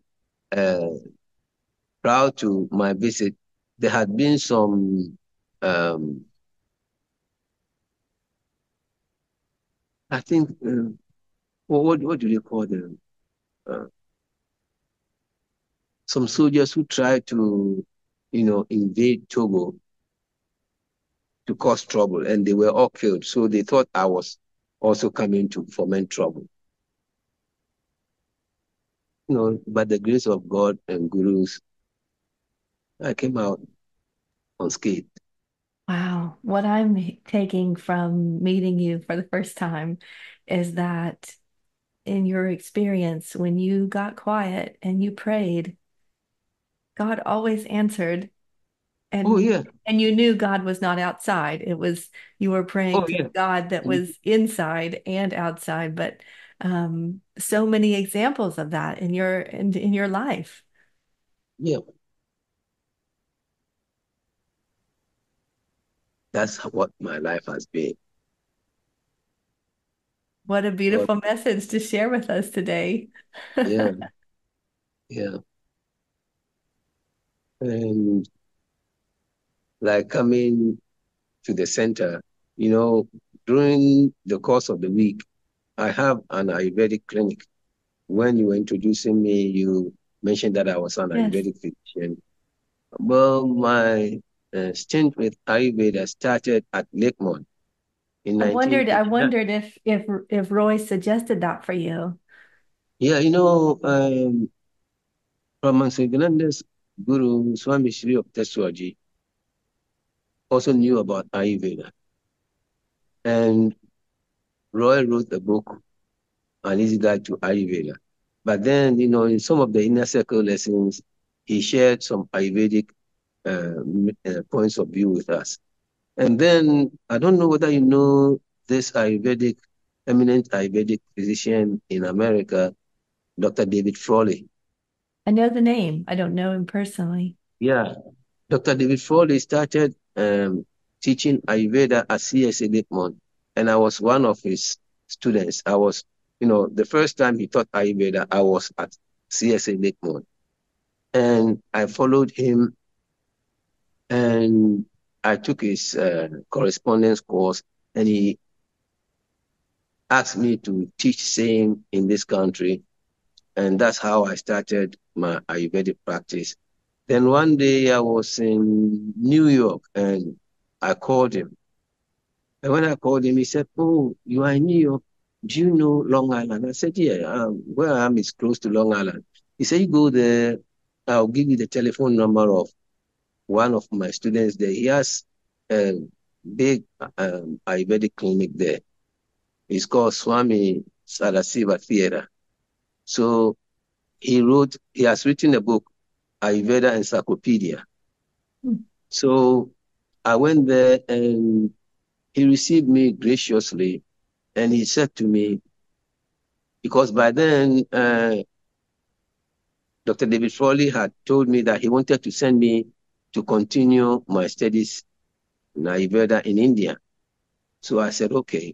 prior to my visit, there had been some, I think, what do they call them? Some soldiers who tried to, invade Togo to cause trouble, and they were all killed. So they thought I was also coming to foment trouble. By the grace of God and gurus, I came out unscathed. Wow. What I'm taking from meeting you for the first time is that in your experience, when you got quiet and you prayed, God always answered, Oh, and yeah. and you knew God was not outside. It was you were praying Oh, to yeah. God that was inside and outside, but so many examples of that in your life. Yeah. That's what my life has been. What a God, beautiful message to share with us today. yeah, yeah. And like coming to the center, during the course of the week, I have an Ayurvedic clinic. When you were introducing me, you mentioned that I was an Yes. Ayurvedic physician. Well, my stint with Ayurveda started at Lakemont. in I 1989. wondered if Roy suggested that for you. Yeah, Brahman Sivananda's Guru Swami Shri of Teswaji also knew about Ayurveda. And Roy wrote a book, An Easy Guide to Ayurveda. But then, in some of the inner circle lessons, he shared some Ayurvedic points of view with us. And then, I don't know whether you know this eminent Ayurvedic physician in America, Dr. David Frawley. I know the name. I don't know him personally. Yeah, Dr. David Frawley started teaching Ayurveda at CSA Africa, and I was one of his students. I was, the first time he taught Ayurveda, I was at CSA Africa, and I followed him, and I took his correspondence course, and he asked me to teach same in this country, and that's how I started my Ayurvedic practice. Then one day I was in New York and I called him. And when I called him, he said, "Oh, you are in New York. Do you know Long Island?" I said, "Yeah, where I am is close to Long Island." He said, "You go there. I'll give you the telephone number of one of my students there. He has a big Ayurvedic clinic there. It's called Swami Sadasiva Theatre." So he has written a book, Ayurveda Encyclopedia. Hmm. So I went there and he received me graciously, and he said to me, because by then Dr. David Frawley had told me that he wanted to send me to continue my studies in Ayurveda in India. So I said, okay.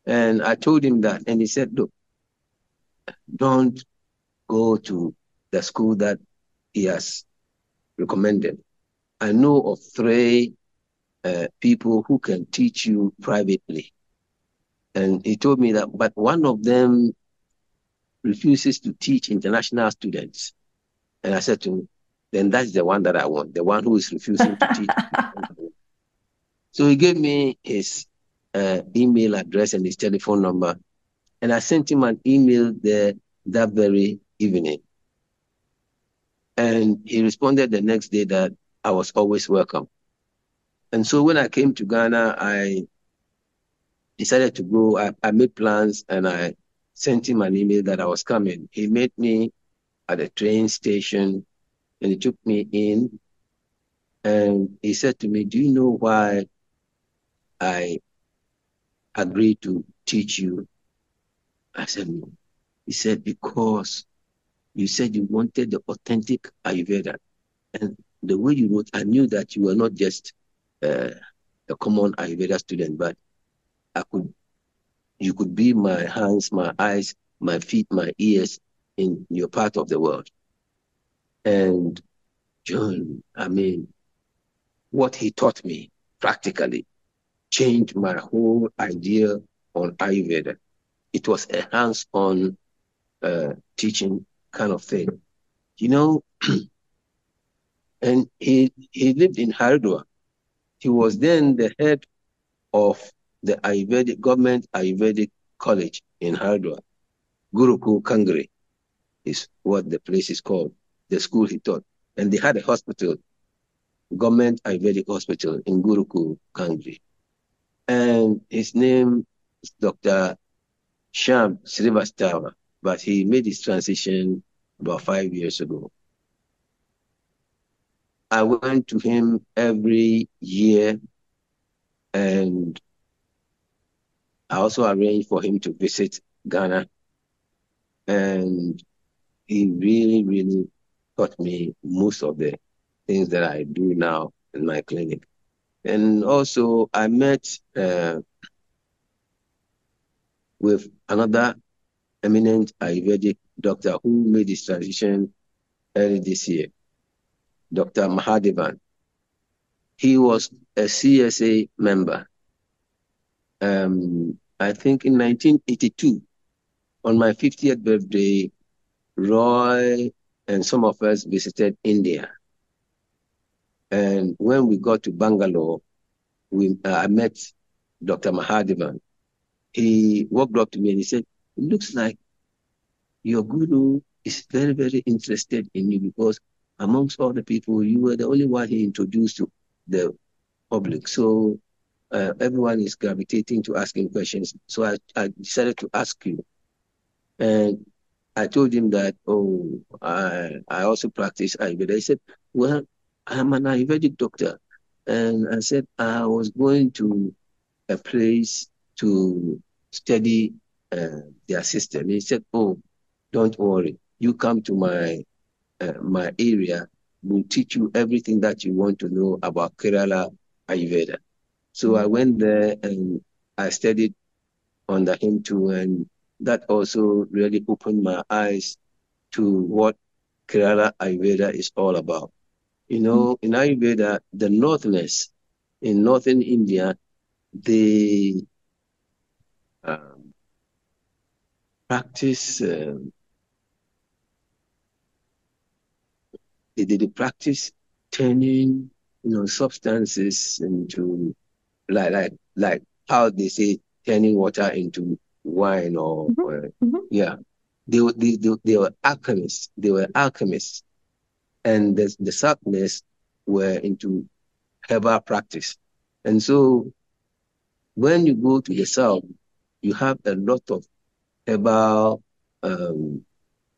And I told him that, and he said, look, don't go to the school that he has recommended. I know of three people who can teach you privately. And he told me that, but one of them refuses to teach international students. And I said to him, then that's the one that I want, the one who is refusing to teach. So he gave me his email address and his telephone number. And I sent him an email there that very evening. And he responded the next day that I was always welcome. And so when I came to Ghana, I decided to go. I made plans and I sent him an email that I was coming. He met me at a train station and he took me in and he said to me, "Do you know why I agreed to teach you?" I said, "No." He said, "Because you said you wanted the authentic Ayurveda. And the way you wrote, I knew that you were not just a common Ayurveda student, but you could be my hands, my eyes, my feet, my ears in your part of the world." And John, I mean, what he taught me practically changed my whole idea on Ayurveda. It was a hands-on teaching kind of thing, you know. And he lived in Haridwar. He was then the head of the government Ayurvedic college in Haridwar. Gurukul Kangri is what the place is called, the school he taught. And they had a hospital, government Ayurvedic hospital in Gurukul Kangri. And his name is Dr. Sham Srivastava, but he made his transition about 5 years ago. I went to him every year, and I also arranged for him to visit Ghana. And he really, really taught me most of the things that I do now in my clinic. And also, I met with another eminent Ayurvedic doctor who made his transition early this year, Dr. Mahadevan. He was a CSA member. I think in 1982, on my 50th birthday, Roy and some of us visited India. And when we got to Bangalore, I met Dr. Mahadevan. He walked up to me and he said, "It looks like your guru is very, very interested in you because amongst all the people, you were the only one he introduced to the public. So everyone is gravitating to asking questions. So I decided to ask you." And I told him that, oh, I also practice Ayurveda. He said, "Well, I'm an Ayurvedic doctor." And I said, "I was going to a place to study their system." He said, "Oh, don't worry. You come to my area. We'll teach you everything that you want to know about Kerala Ayurveda." So I Mm-hmm. went there and I studied under him too, and that also really opened my eyes to what Kerala Ayurveda is all about. You know, in Ayurveda, the northerners in northern India, they um, practice they practice turning substances into like how they say turning water into wine or Mm-hmm. yeah. They were alchemists. They were alchemists, and the Southerners were into herbal practice. And so when you go to the South, you have a lot of herbal um,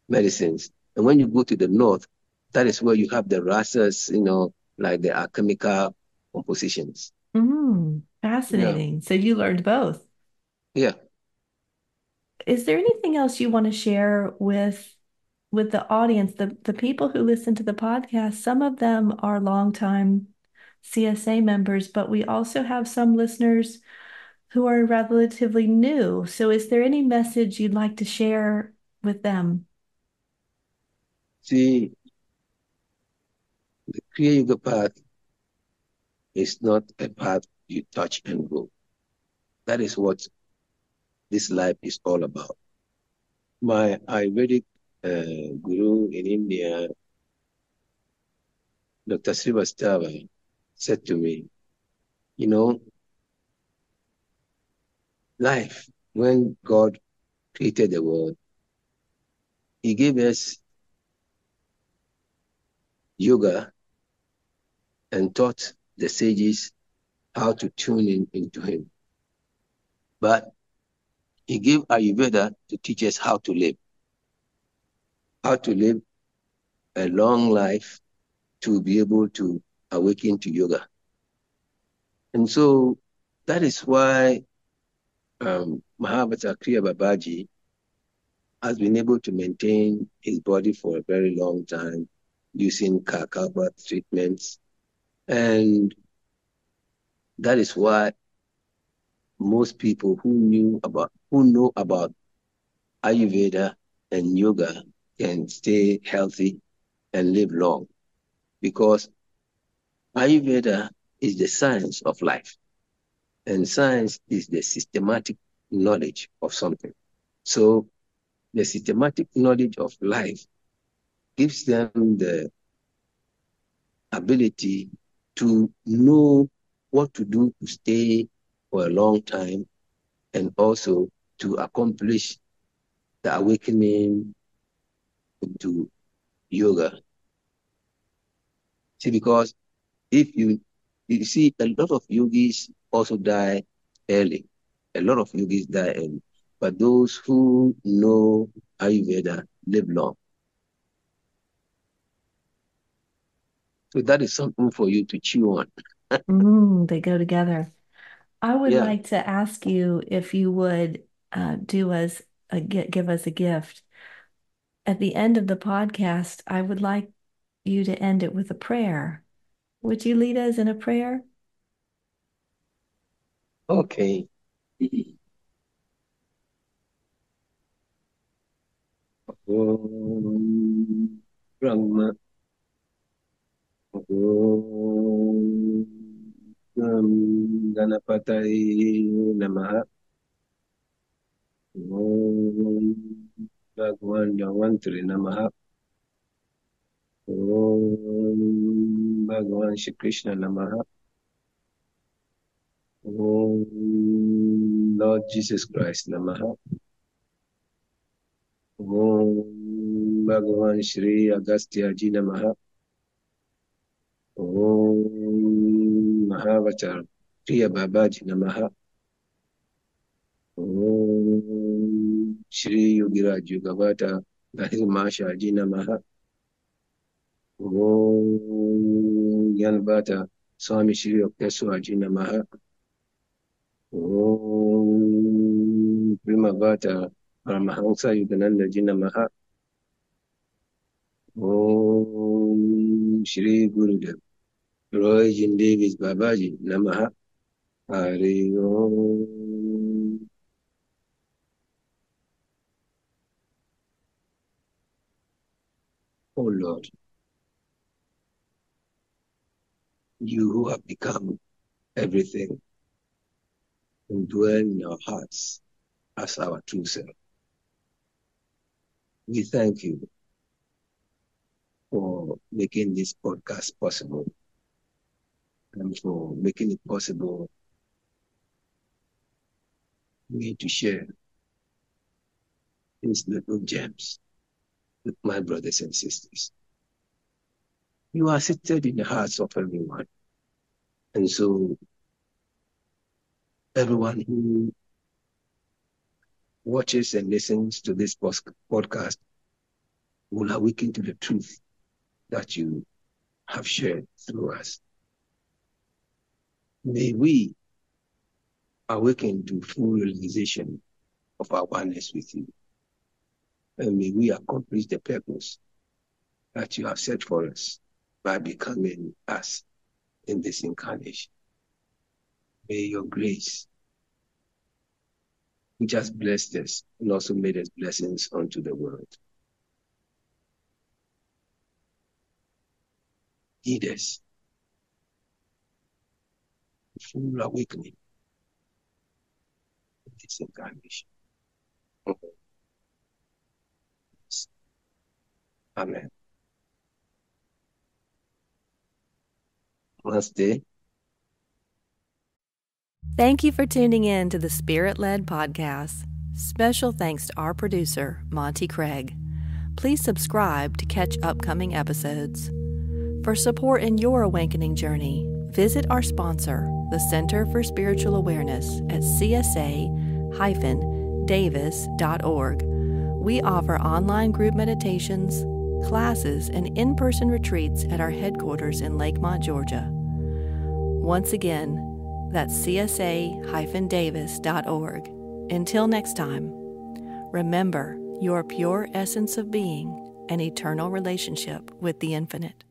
medicines. And when you go to the North, that is where you have the rasas, like the alchemical compositions. Yeah, Fascinating. So you learned both. yeah. Is there anything else you want to share with the audience, the people who listen to the podcast? Some of them are longtime CSA members, but we also have some listeners who are relatively new. So is there any message you'd like to share with them? See, the Kriya Yoga path is not a path you touch and go. That is what this life is all about. My Ayurvedic guru in India, Dr. Srivastava, said to me, you know, life, when God created the world, he gave us yoga and taught the sages how to tune into him. But he gave Ayurveda to teach us how to live a long life to be able to awaken to yoga. And so that is why Mahabharata Kriya Babaji has been able to maintain his body for a very long time using Kakapa treatments. And that is why most people who know about Ayurveda and yoga can stay healthy and live long, because Ayurveda is the science of life, and science is the systematic knowledge of something. So the systematic knowledge of life gives them the ability to know what to do to stay for a long time, and also to accomplish the awakening into yoga. See, because if you see, a lot of yogis also die early. A lot of yogis die early. But those who know Ayurveda live long. So that is something for you to chew on. They go together. I would Yeah. like to ask you if you would do us give us a gift. At the end of the podcast, I would like you to end it with a prayer. Would you lead us in a prayer? Okay. Om Brahma. Om Ganapataye Namaha. Om Bhagwan Dhanvantri Namaha. Om Bhagwan Shri Krishna Namaha. Om Lord Jesus Christ Namaha. Om Bhagavan Shri Agastya Ji Namaha. Om Mahavachar Kriya Babaji Namaha. Om Shri Yogiraj Yogavata Lahir Masha Ji Namaha. Om Yanbata Swami Shri Okeswa Ji Namaha. Om Primavata Paramahansa Yogananda Ji Namaha. Om Shri Gurudev Roy Eugene Davis Babaji Namaha. Hari Om. Oh Lord, you who have become everything and dwell in our hearts as our true self. We thank you for making this podcast possible and for making it possible for me to share these little gems with my brothers and sisters. You are seated in the hearts of everyone. And so everyone who watches and listens to this podcast will awaken to the truth that you have shared through us. May we awaken to full realization of our oneness with you. And may we accomplish the purpose that you have set for us by becoming us in this incarnation. May your grace, which has blessed us and also made us blessings unto the world, lead us to full awakening in this incarnation. Amen. Namaste. Thank you for tuning in to the Spirit-Led Podcast. Special thanks to our producer, Monty Craig. Please subscribe to catch upcoming episodes. For support in your awakening journey, visit our sponsor, the Center for Spiritual Awareness at CSA-Davis.org. We offer online group meditations, classes, and in-person retreats at our headquarters in Lakemont, Georgia. Once again, that's CSA-Davis.org. Until next time, remember your pure essence of being an eternal relationship with the infinite.